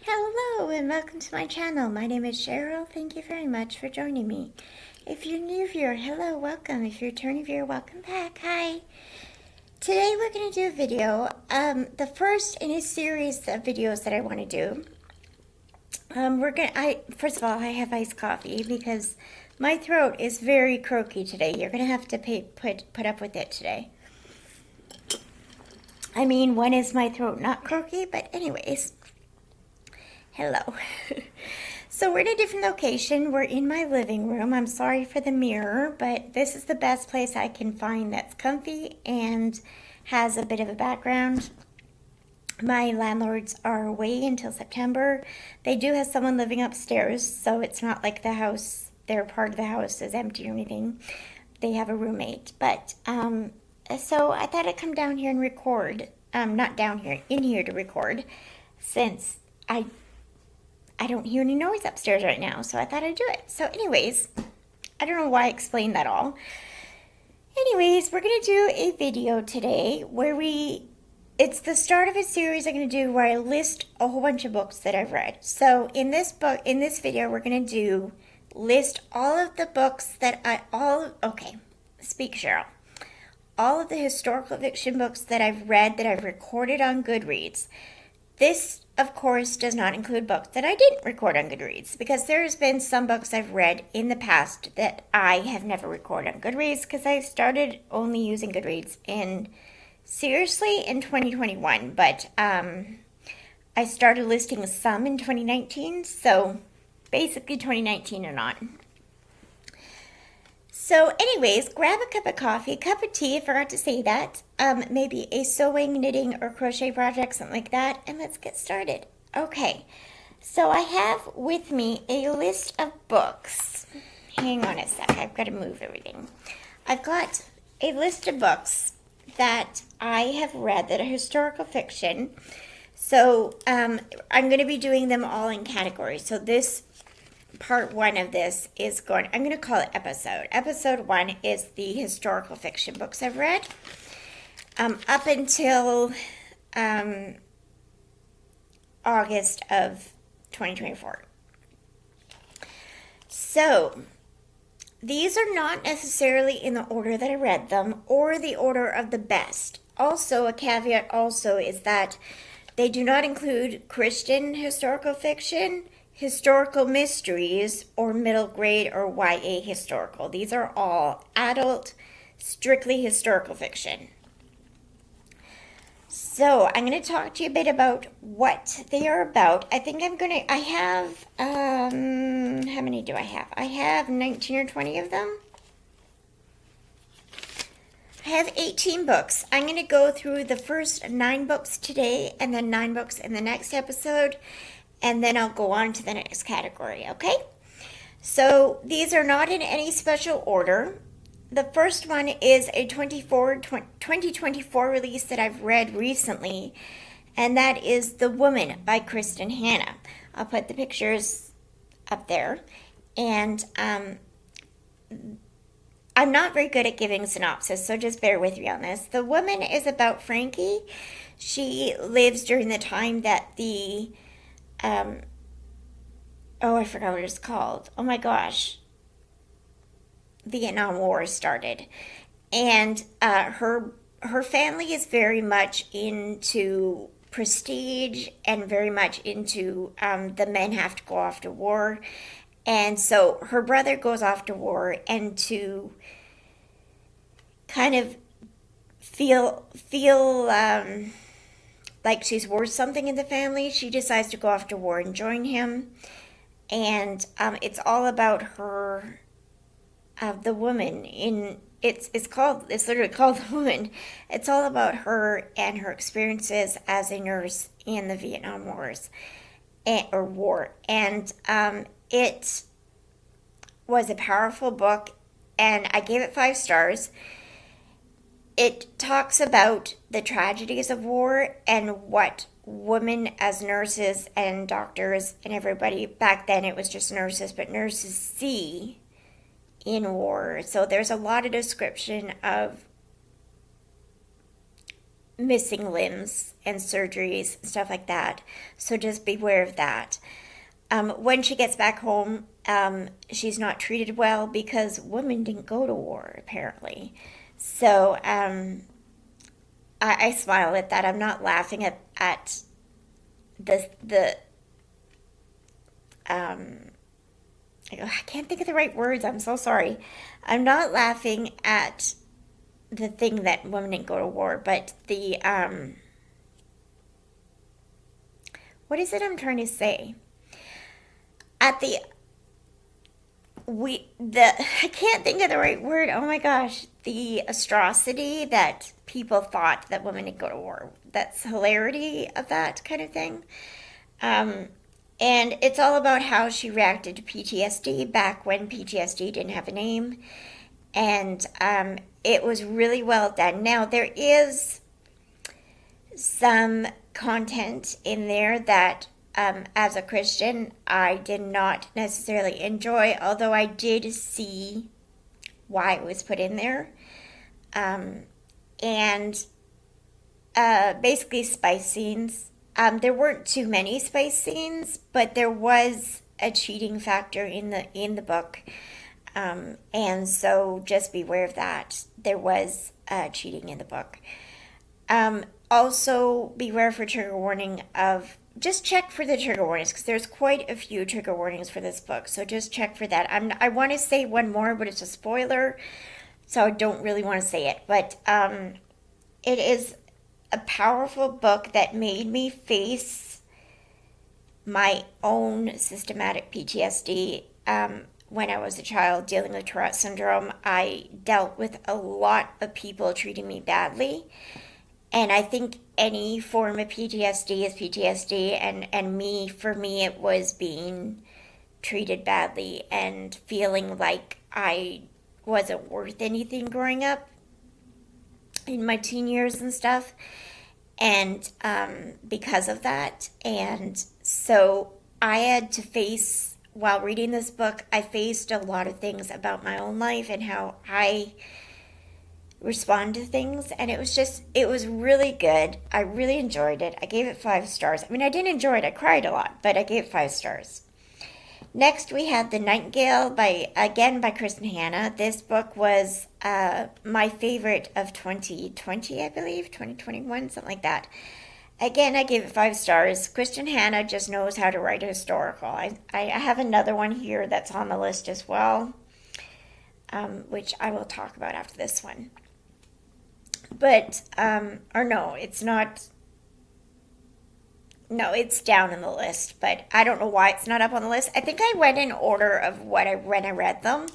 Hello and welcome to my channel. My name is Cheryl. Thank you very much for joining me. If you're a new viewer, hello, welcome. If you're a returning viewer, welcome back. Hi. Today we're going to do a video, the first in a series of videos that I want to do. First of all, I have iced coffee because my throat is very croaky today. You're going to have to put up with it today. I mean, when is my throat not croaky? But anyways, hello. So we're in a different location. We're in my living room. I'm sorry for the mirror, but this is the best place I can find that's comfy and has a bit of a background. My landlords are away until September. They do have someone living upstairs, so it's not like the house, their part of the house is empty or anything. They have a roommate, but so I thought I'd come down here and record. Not down here, in here to record, since I don't hear any noise upstairs right now, so I thought I'd do it. So anyways, I don't know why I explained that all. Anyways, we're going to do a video today where it's the start of a series I'm going to do where I list a whole bunch of books that I've read. So in this video, we're going to list all of the books that speak Cheryl. All of the historical fiction books that I've read that I've recorded on Goodreads. This, of course, does not include books that I didn't record on Goodreads, because there's been some books I've read in the past that I have never recorded on Goodreads, because I started only using Goodreads in 2021, but I started listing some in 2019, so basically 2019 or not. So anyways, grab a cup of coffee, a cup of tea, I forgot to say that, maybe a sewing, knitting, or crochet project, something like that, and let's get started. Okay, so I have with me a list of books. Hang on a sec, I've got to move everything. I've got a list of books that I have read that are historical fiction. So I'm going to be doing them all in categories. So this part one of this is I'm going to call it episode. Episode one is the historical fiction books I've read up until August of 2024. So these are not necessarily in the order that I read them or the order of the best. Also, a caveat also is that they do not include Christian historical fiction, historical mysteries, or middle grade or YA historical. These are all adult, strictly historical fiction. So I'm going to talk to you a bit about what they are about. I think I have, how many do I have? I have 19 or 20 of them. I have 18 books. I'm going to go through the first 9 books today and then 9 books in the next episode. And then I'll go on to the next category, okay? So these are not in any special order. The first one is a 2024 release that I've read recently, and that is The Woman by Kristen Hanna. I'll put the pictures up there. And I'm not very good at giving synopsis, so just bear with me on this. The Woman is about Frankie. She lives during the time that the I forgot what it's called. Oh my gosh. Vietnam War started. And her family is very much into prestige and very much into the men have to go off to war. And so her brother goes off to war, and to kind of feel like she's worth something in the family, she decides to go off to war and join him. And it's all about her, the woman in it's literally called The Woman. It's all about her and her experiences as a nurse in the Vietnam Wars or war. And it was a powerful book, and I gave it 5 stars. It talks about the tragedies of war and what women as nurses and doctors and everybody, back then it was just nurses, but nurses see in war. So there's a lot of description of missing limbs and surgeries, stuff like that. So just beware of that. When she gets back home, she's not treated well because women didn't go to war, apparently. So I smile at that. I'm not laughing at the I can't think of the right words. I'm so sorry. I'm not laughing at the thing that women didn't go to war, but the what is it I'm trying to say? At the I can't think of the right word. Oh my gosh, the atrocity that people thought that women didn't go to war. That's hilarity of that kind of thing. Um, and it's all about how she reacted to PTSD back when PTSD didn't have a name. And it was really well done. Now, there is some content in there that, as a Christian, I did not necessarily enjoy, although I did see why it was put in there. And basically, spice scenes. There weren't too many spice scenes, but there was a cheating factor in the book. And so just beware of that. There was cheating in the book. Also, beware for trigger warning of, just check for the trigger warnings because there's quite a few trigger warnings for this book. So just check for that. I want to say one more, but it's a spoiler, so I don't really want to say it. But it is a powerful book that made me face my own systematic PTSD. When I was a child dealing with Tourette syndrome, I dealt with a lot of people treating me badly. And I think any form of PTSD is PTSD. And for me, it was being treated badly and feeling like I wasn't worth anything growing up in my teen years and stuff. And because of that. And so I had to face, while reading this book, I faced a lot of things about my own life and how I respond to things. And it was really good. I really enjoyed it. I gave it 5 stars. I mean, I didn't enjoy it. I cried a lot, but I gave it 5 stars. Next, we had The Nightingale by Kristen Hanna. This book was my favorite of 2020, I believe, 2021, something like that. Again, I gave it 5 stars. Kristen Hanna just knows how to write a historical. I have another one here that's on the list as well, which I will talk about after this one. But, or no, it's not. No, it's down in the list, but I don't know why it's not up on the list. I think I went in order of when I read them.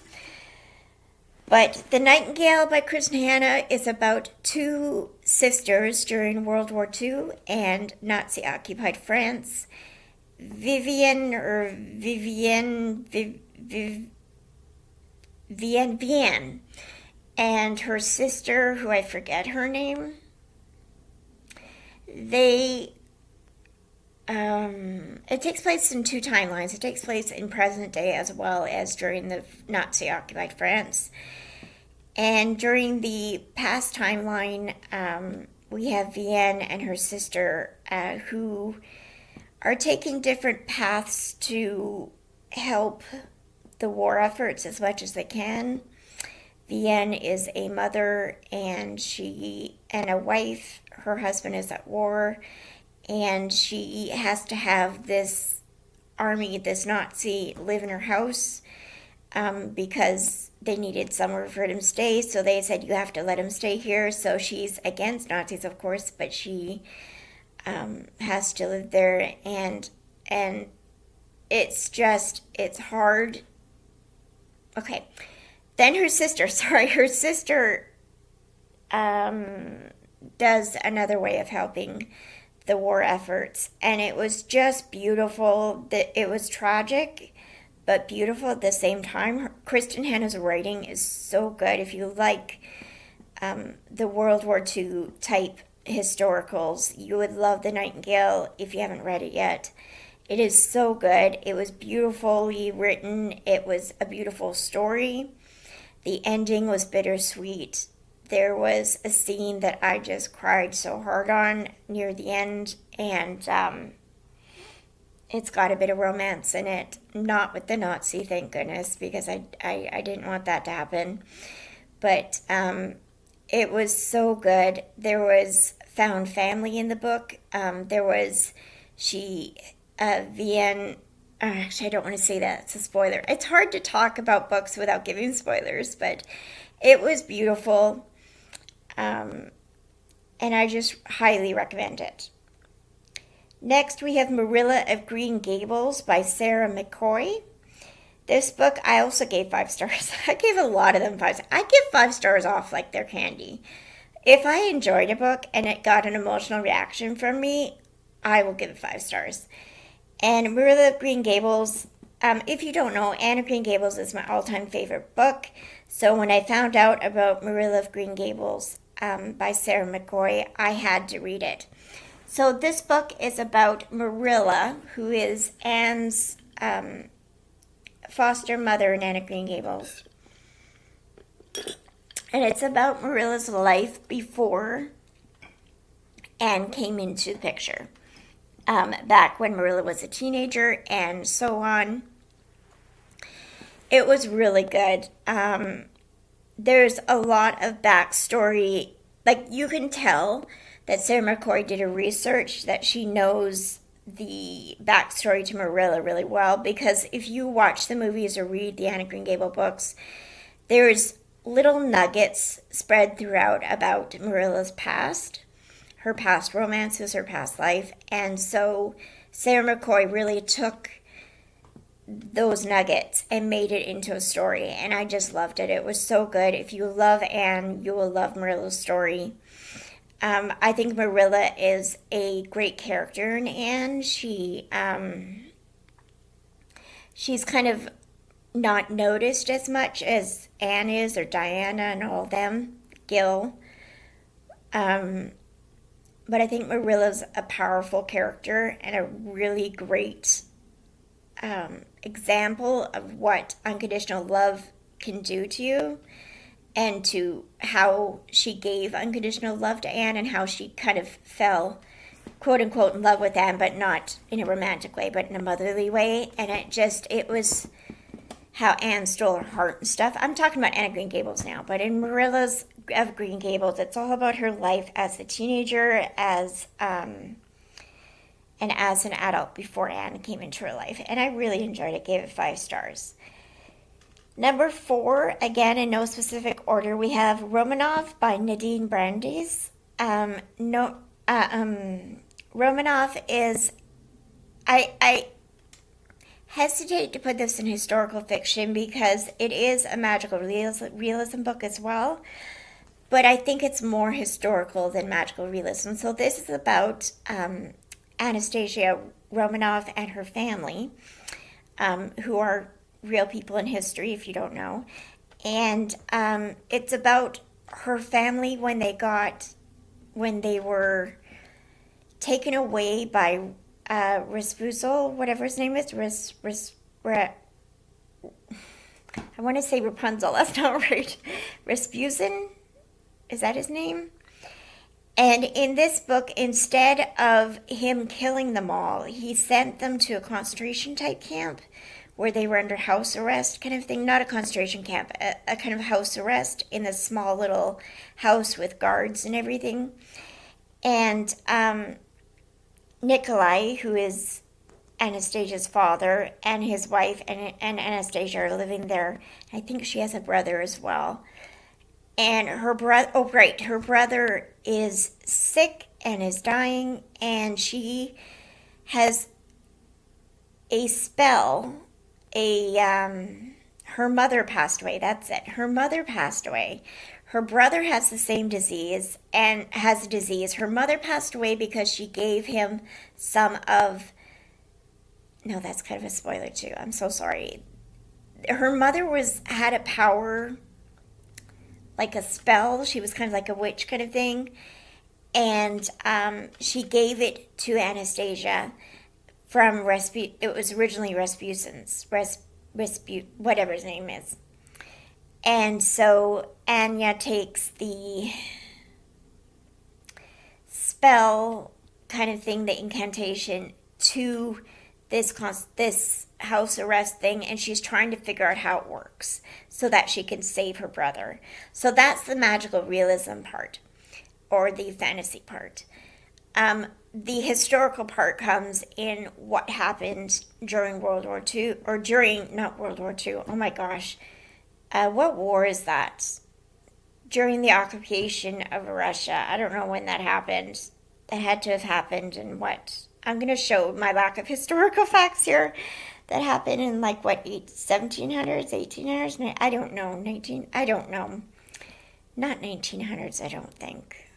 But The Nightingale by Kristen Hanna is about 2 sisters during World War II and Nazi-occupied France. Vivienne and her sister, who I forget her name, it takes place in 2 timelines. It takes place in present day as well as during the Nazi-occupied France. And during the past timeline, we have Vienne and her sister who are taking different paths to help the war efforts as much as they can. Vienne is a mother and a wife. Her husband is at war. And she has to have this Nazi, live in her house because they needed somewhere for him to stay. So they said, you have to let him stay here. So she's against Nazis, of course, but she has to live there. And it's hard. Okay. Then her sister does another way of helping the war efforts, and it was just beautiful. It was tragic but beautiful at the same time. Kristen Hanna's writing is so good. If you like the World War II type historicals, you would love The Nightingale if you haven't read it yet. It is so good. It was beautifully written. It was a beautiful story. The ending was bittersweet. there was a scene that I just cried so hard on near the end, and it's got a bit of romance in it. Not with the Nazi, thank goodness, because I didn't want that to happen. But it was so good. There was found family in the book. There was Vienne. Actually, I don't want to say that. It's a spoiler. It's hard to talk about books without giving spoilers, but it was beautiful. And I just highly recommend it. Next, we have Marilla of Green Gables by Sarah McCoy. This book, I also gave 5 stars. I gave a lot of them 5 stars. I give 5 stars off like they're candy. If I enjoyed a book and it got an emotional reaction from me, I will give it 5 stars. And Marilla of Green Gables, if you don't know, Anne of Green Gables is my all-time favorite book. So when I found out about Marilla of Green Gables by Sarah McCoy, I had to read it. So this book is about Marilla, who is Anne's foster mother in Anne of Green Gables. And it's about Marilla's life before Anne came into the picture. Back when Marilla was a teenager and so on. It was really good. There's a lot of backstory. Like, you can tell that Sarah McCoy did a research, that she knows the backstory to Marilla really well, because if you watch the movies or read the Anne of Green Gables books, there's little nuggets spread throughout about Marilla's past, her past romances, her past life, and so Sarah McCoy really took those nuggets and made it into a story, and I just loved it. It was so good. If you love Anne, you will love Marilla's story. I think Marilla is a great character in Anne. She's kind of not noticed as much as Anne is, or Diana and all them, Gil. But I think Marilla's a powerful character and a really great example of what unconditional love can do to you, and to how she gave unconditional love to Anne, and how she kind of fell, quote unquote, in love with Anne, but not in a romantic way, but in a motherly way. And it was how Anne stole her heart and stuff. I'm talking about Anne of Green Gables now, but in Marilla's of Green Gables, it's all about her life as a teenager, and as an adult before Anne came into her life. And I really enjoyed it, gave it 5 stars. Number 4, again in no specific order, we have Romanov by Nadine Brandes. Romanov is, I hesitate to put this in historical fiction because it is a magical realism book as well, but I think it's more historical than magical realism. So this is about Anastasia Romanov and her family, who are real people in history, if you don't know. And it's about her family when they were taken away by Raspuzzel, whatever his name is, I want to say Rapunzel, that's not right. Rasputin, is that his name? And in this book, instead of him killing them all, he sent them to a concentration type camp where they were under house arrest kind of thing. Not a concentration camp, a kind of house arrest in a small little house with guards and everything. And Nikolai, who is Anastasia's father, and his wife and Anastasia are living there. I think she has a brother as well. And her brother is sick and is dying, and she has a spell. Her mother passed away. That's it. Her mother passed away. Her brother has the same disease and has a disease. Her mother passed away because she gave him some of... No, that's kind of a spoiler too. I'm so sorry. Her mother had a power, like a spell. She was kind of like a witch kind of thing. And she gave it to Anastasia from it was originally Rasputin's, whatever his name is. And so Anya takes the spell kind of thing, the incantation, to this house arrest thing, and she's trying to figure out how it works so that she can save her brother. So that's the magical realism part, or the fantasy part. The historical part comes in what happened during World War II, or during, not World War II, oh my gosh, what war is that? During the occupation of Russia. I don't know when that happened. It had to have happened in what? I'm going to show my lack of historical facts here. That happened in like what, 1700s, 1800s? I don't know. I don't know. Not 1900s, I don't think.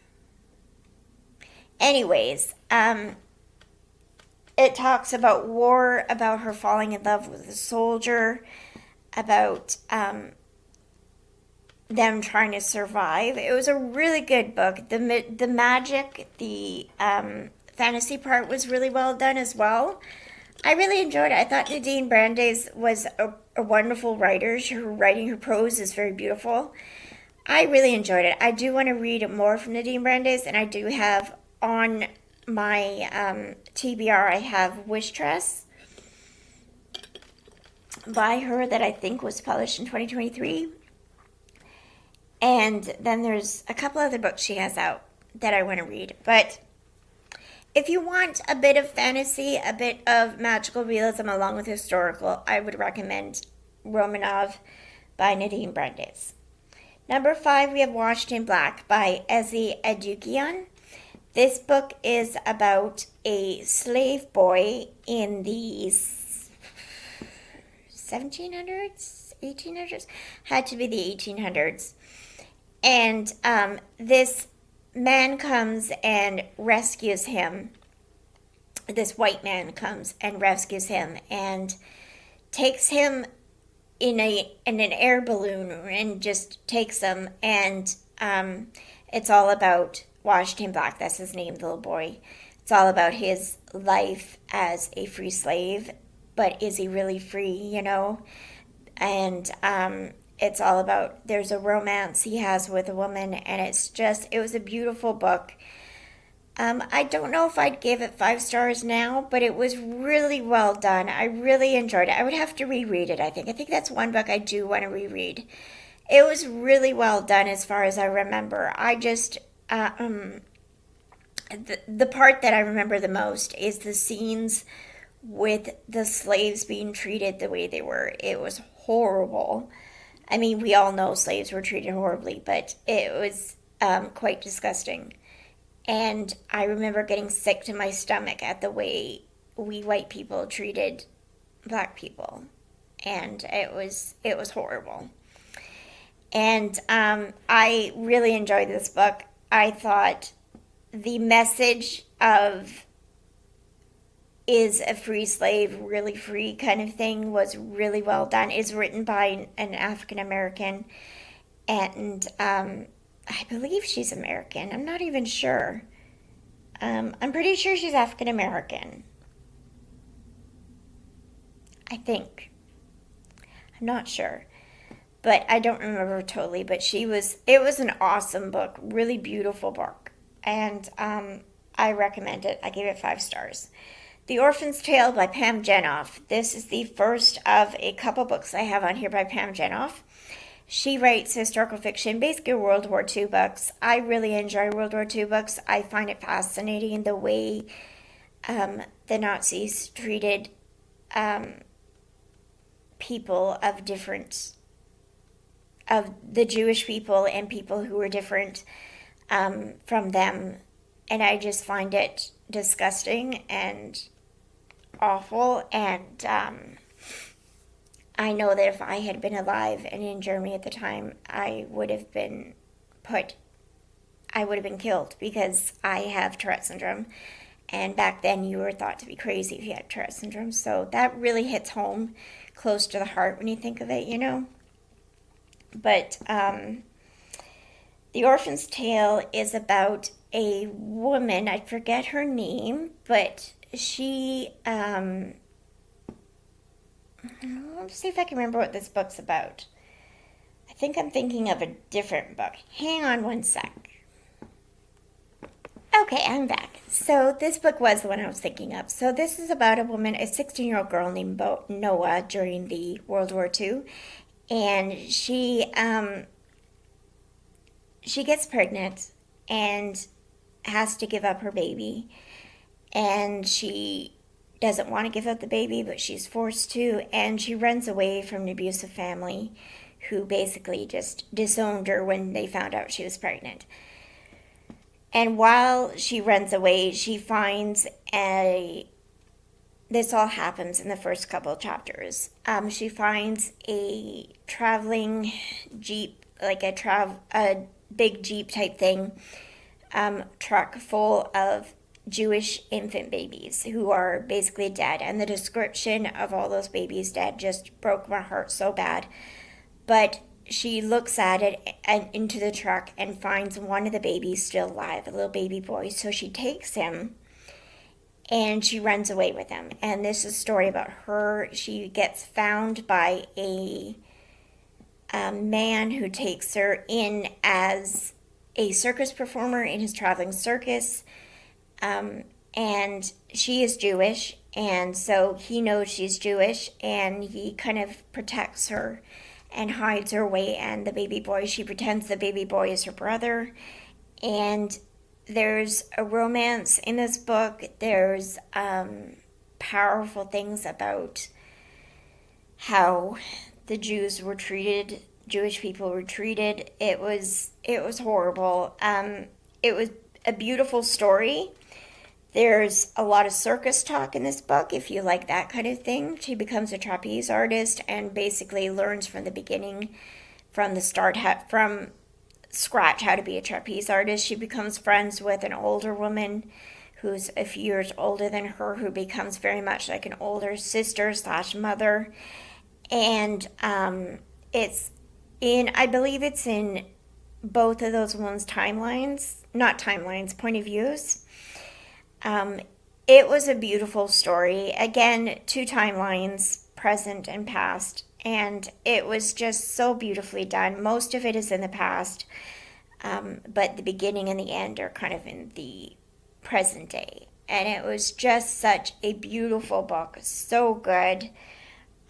Anyways, it talks about war, about her falling in love with a soldier, about them trying to survive. It was a really good book. The magic, the fantasy part was really well done as well. I really enjoyed it. I thought Nadine Brandeis was a wonderful writer. Her writing, her prose is very beautiful. I really enjoyed it. I do want to read more from Nadine Brandeis, and I do have on my TBR, I have Wish Dress by her that I think was published in 2023. And then there's a couple other books she has out that I want to read. But if you want a bit of fantasy, a bit of magical realism along with historical, I would recommend Romanov by Nadine Brandeis. Number 5, we have Washed in Black by Ezi Edukian. This book is about a slave boy in the 1700s, 1800s? Had to be the 1800s. And this man comes and rescues him. This white man comes and rescues him and takes him in an air balloon and just takes him. And it's all about Washed in Black. That's his name, the little boy. It's all about his life as a free slave. But is he really free, you know? And it's all about, there's a romance he has with a woman, and it was a beautiful book. I don't know if I'd give it 5 stars now, but it was really well done. I really enjoyed it. I would have to reread it, I think. I think that's one book I do want to reread. It was really well done as far as I remember. I just, the part that I remember the most is the scenes with the slaves being treated the way they were. It was horrible. I mean, we all know slaves were treated horribly, but it was quite disgusting. And I remember getting sick to my stomach at the way we white people treated black people. And it was horrible. And I really enjoyed this book. I thought the message of is a free slave really free kind of thing was really well done. It's written by an African American, and I believe she's American. I'm not even sure. I'm pretty sure she's African American. I think. I'm not sure. But I don't remember totally. But it was an awesome book. Really beautiful book. And I recommend it. I gave it 5 stars. The Orphan's Tale by Pam Jenoff. This is the first of a couple books I have on here by Pam Jenoff. She writes historical fiction, basically World War II books. I really enjoy World War II books. I find it fascinating the way the Nazis treated people of the Jewish people and people who were different from them. And I just find it disgusting and awful. And I know that if I had been alive and in Germany at the time, I would have been killed because I have Tourette syndrome. And back then you were thought to be crazy if you had Tourette syndrome. So that really hits home close to the heart when you think of it, you know. But The Orphan's Tale is about a woman, I forget her name, but she, let's see if I can remember what this book's about. I think I'm thinking of a different book. Hang on one sec. Okay, I'm back. So this book was the one I was thinking of. So this is about a woman, a 16-year-old girl named Noah during the World War II, and she gets pregnant and has to give up her baby, and she doesn't want to give up the baby, but she's forced to, and she runs away from an abusive family who basically just disowned her when they found out she was pregnant. And while she runs away, she finds this all happens in the first couple of chapters. She finds a traveling Jeep, like a big Jeep type thing, truck full of Jewish infant babies who are basically dead. And the description of all those babies dead just broke my heart so bad. But she looks at it and into the truck and finds one of the babies still alive, a little baby boy. So she takes him and she runs away with him. And this is a story about her. She gets found by a man who takes her in as a circus performer in his traveling circus. And she is Jewish, and so he knows she's Jewish, and he kind of protects her and hides her away. And the baby boy, she pretends the baby boy is her brother. And there's a romance in this book. There's powerful things about how the Jews were treated, Jewish people were treated. It was horrible. It was a beautiful story. There's a lot of circus talk in this book, if you like that kind of thing. She becomes a trapeze artist and basically learns from the beginning, from the start, from scratch, how to be a trapeze artist. She becomes friends with an older woman who's a few years older than her, who becomes very much like an older sister / mother. And I believe it's in both of those women's point of views. It was a beautiful story. Again, 2 timelines, present and past, and it was just so beautifully done. Most of it is in the past, but the beginning and the end are kind of in the present day. And it was just such a beautiful book, so good.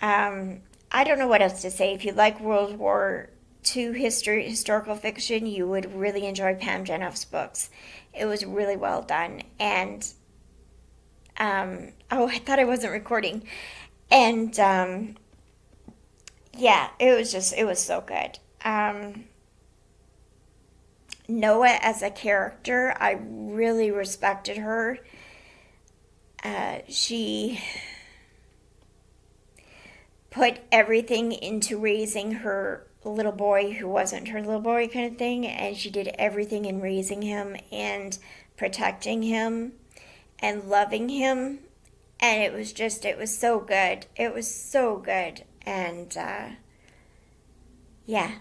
I don't know what else to say. If you like World War II historical fiction, you would really enjoy Pam Jenoff's books. It was really well done. And I thought I wasn't recording. And yeah, it was so good. Noah as a character, I really respected her. She put everything into raising her little boy who wasn't her little boy, kind of thing, and she did everything in raising him and protecting him and loving him. And it was so good. It was so good. And yeah,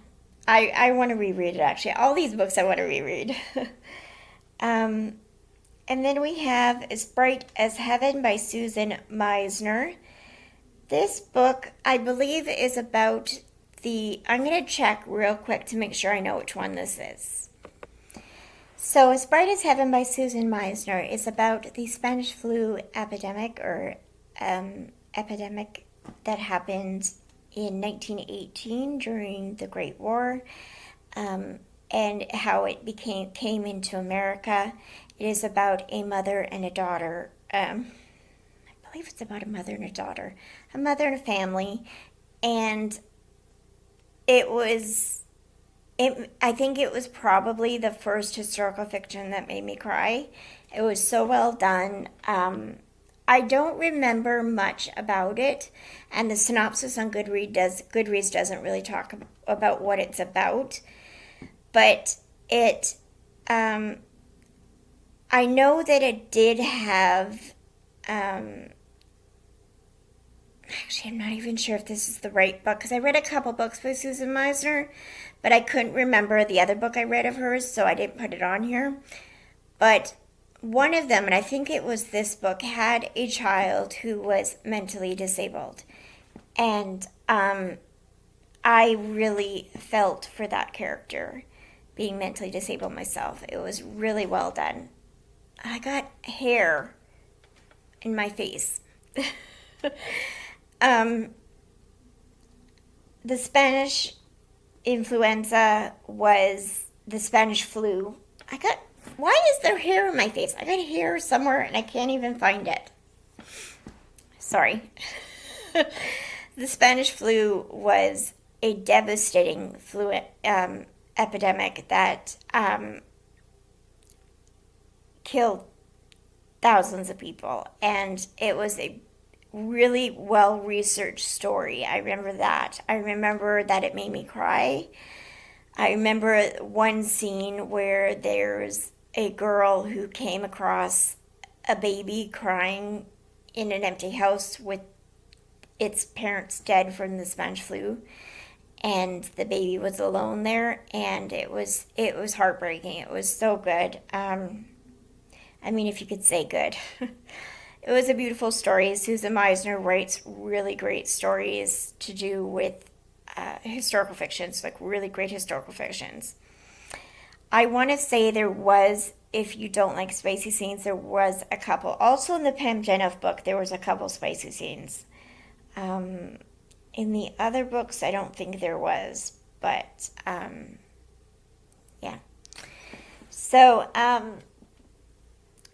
I want to reread it, actually. All these books I want to reread. And then we have As Bright as Heaven by Susan Meisner. This book, I believe, is about I'm going to check real quick to make sure I know which one this is. So, As Bright as Heaven by Susan Meisner is about the Spanish flu epidemic, or epidemic that happened in 1918 during the Great War, and how it came into America. It is about a mother and a daughter. I believe it's about a mother and a daughter, a mother and a family, and I think it was probably the first historical fiction that made me cry. It was so well done. I don't remember much about it, and the synopsis on Goodreads doesn't really talk about what it's about, but I know that it did have, actually, I'm not even sure if this is the right book, because I read a couple books by Susan Meisner, but I couldn't remember the other book I read of hers, so I didn't put it on here. But one of them, and I think it was this book, had a child who was mentally disabled. And I really felt for that character, being mentally disabled myself. It was really well done. I got hair in my face. um, the Spanish influenza was the Spanish flu. Why is there hair in my face? I got hair somewhere and I can't even find it. Sorry. The Spanish flu was a devastating epidemic that killed thousands of people, and it was a really well researched story. I remember that. I remember that it made me cry. I remember one scene where there's a girl who came across a baby crying in an empty house with its parents dead from the Spanish flu, and the baby was alone there, and it was heartbreaking. It was so good. I mean, if you could say good. It was a beautiful story. Susan Meisner writes really great stories to do with historical fictions, like really great historical fictions. I want to say there was, if you don't like spicy scenes, there was a couple. Also in the Pam Jenoff book, there was a couple spicy scenes. In the other books, I don't think there was, but yeah. So,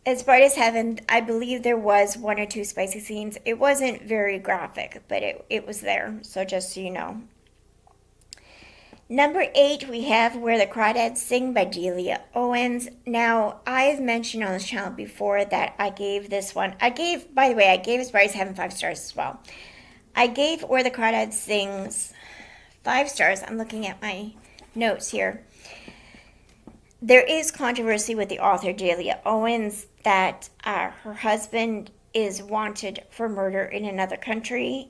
as Bright as Heaven, I believe there was one or two spicy scenes. It wasn't very graphic, but it was there, so just so you know. Number 8, we have Where the Crawdads Sing by Delia Owens. Now, I've mentioned on this channel before that I gave this one, by the way, I gave As Bright as Heaven 5 stars as well. I gave Where the Crawdads Sings 5 stars. I'm looking at my notes here. There is controversy with the author Delia Owens that her husband is wanted for murder in another country.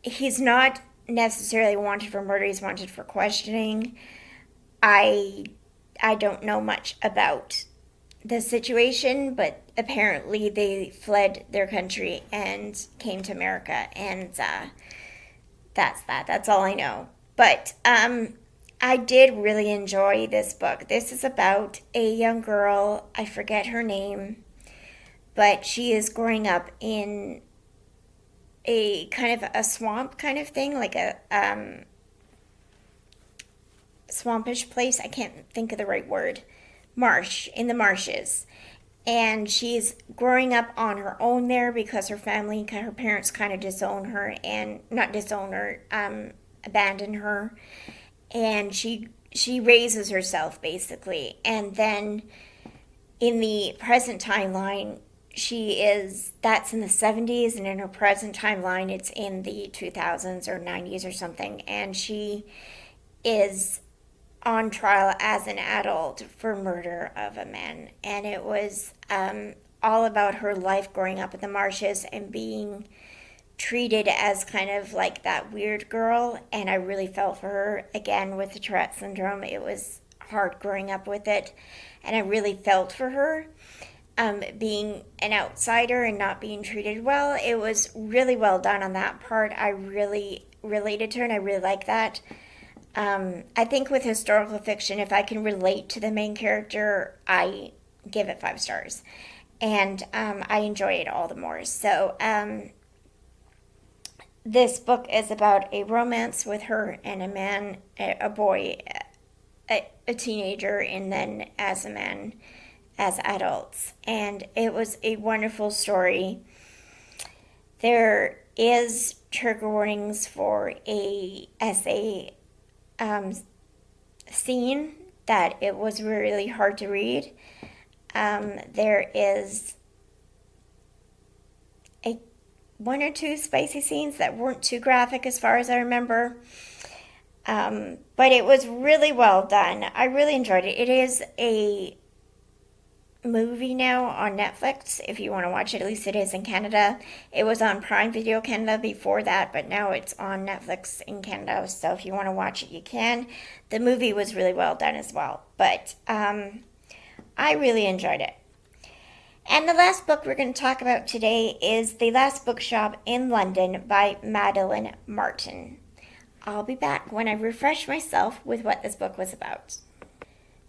He's not necessarily wanted for murder. He's wanted for questioning. I don't know much about the situation, but apparently they fled their country and came to America, and that's that. That's all I know. But I did really enjoy this book. This is about a young girl. I forget her name, but she is growing up in a kind of a swamp kind of thing, like a swampish place. I can't think of the right word. Marsh, in the marshes. And she's growing up on her own there because her family, her parents kind of disown her, and not disown her, abandon her. And she raises herself basically. And then in the present timeline, that's in the 70s, and in her present timeline it's in the 2000s or 90s or something, and she is on trial as an adult for murder of a man. And it was all about her life growing up in the marshes and being treated as kind of like that weird girl. And I really felt for her, again, with the Tourette syndrome. It was hard growing up with it, and I really felt for her, being an outsider and not being treated well. It was really well done on that part. I really related to her, and I really like that. I think with historical fiction, if I can relate to the main character, I give it 5 stars. And I enjoy it all the more. So this book is about a romance with her and a man, a boy, a teenager, and then as a man, as adults. And it was a wonderful story. There is trigger warnings for a essay scene that it was really hard to read. There is one or two spicy scenes that weren't too graphic as far as I remember. But it was really well done. I really enjoyed it. It is a movie now on Netflix if you want to watch it. At least it is in Canada. It was on Prime Video Canada before that, but now it's on Netflix in Canada. So if you want to watch it, you can. The movie was really well done as well. But I really enjoyed it. And the last book we're going to talk about today is The Last Bookshop in London by Madeline Martin. I'll be back when I refresh myself with what this book was about.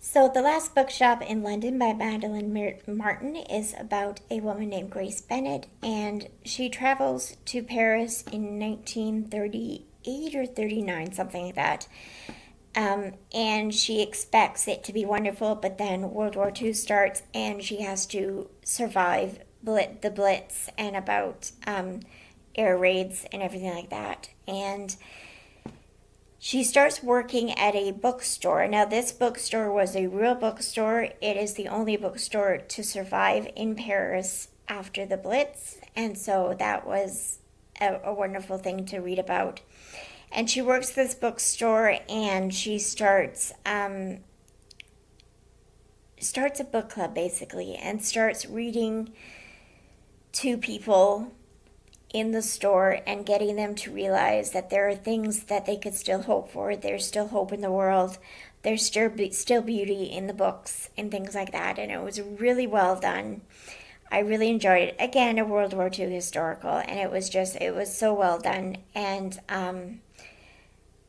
So, The Last Bookshop in London by Madeline Martin is about a woman named Grace Bennett, and she travels to Paris in 1938 or 39, something like that. And she expects it to be wonderful, but then World War II starts, and she has to survive the Blitz and about air raids and everything like that. And she starts working at a bookstore. Now, this bookstore was a real bookstore. It is the only bookstore to survive in Paris after the Blitz. And so that was a wonderful thing to read about. And she works at this bookstore, and she starts a book club, basically, and starts reading to people in the store and getting them to realize that there are things that they could still hope for. There's still hope in the world. There's still beauty in the books and things like that. And it was really well done. I really enjoyed it. Again, a World War II historical, and it was so well done. And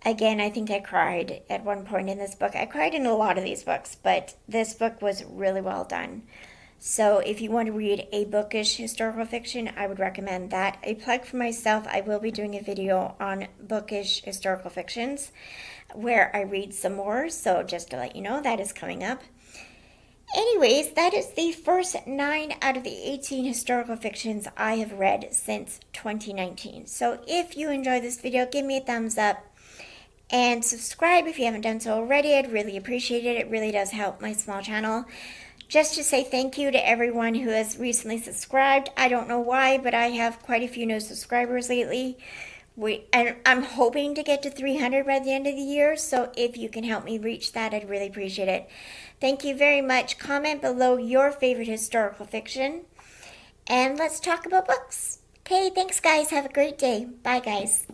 again, I think I cried at one point in this book. I cried in a lot of these books, but this book was really well done. So if you want to read a bookish historical fiction, I would recommend that. A plug for myself, I will be doing a video on bookish historical fictions where I read some more. So just to let you know, that is coming up. Anyways, that is the first 9 out of the 18 historical fictions I have read since 2019. So if you enjoyed this video, give me a thumbs up and subscribe if you haven't done so already. I'd really appreciate it. It really does help my small channel. Just to say thank you to everyone who has recently subscribed. I don't know why, but I have quite a few new subscribers lately. And I'm hoping to get to 300 by the end of the year, so if you can help me reach that, I'd really appreciate it. Thank you very much. Comment below your favorite historical fiction, and let's talk about books. Okay, thanks guys. Have a great day. Bye guys.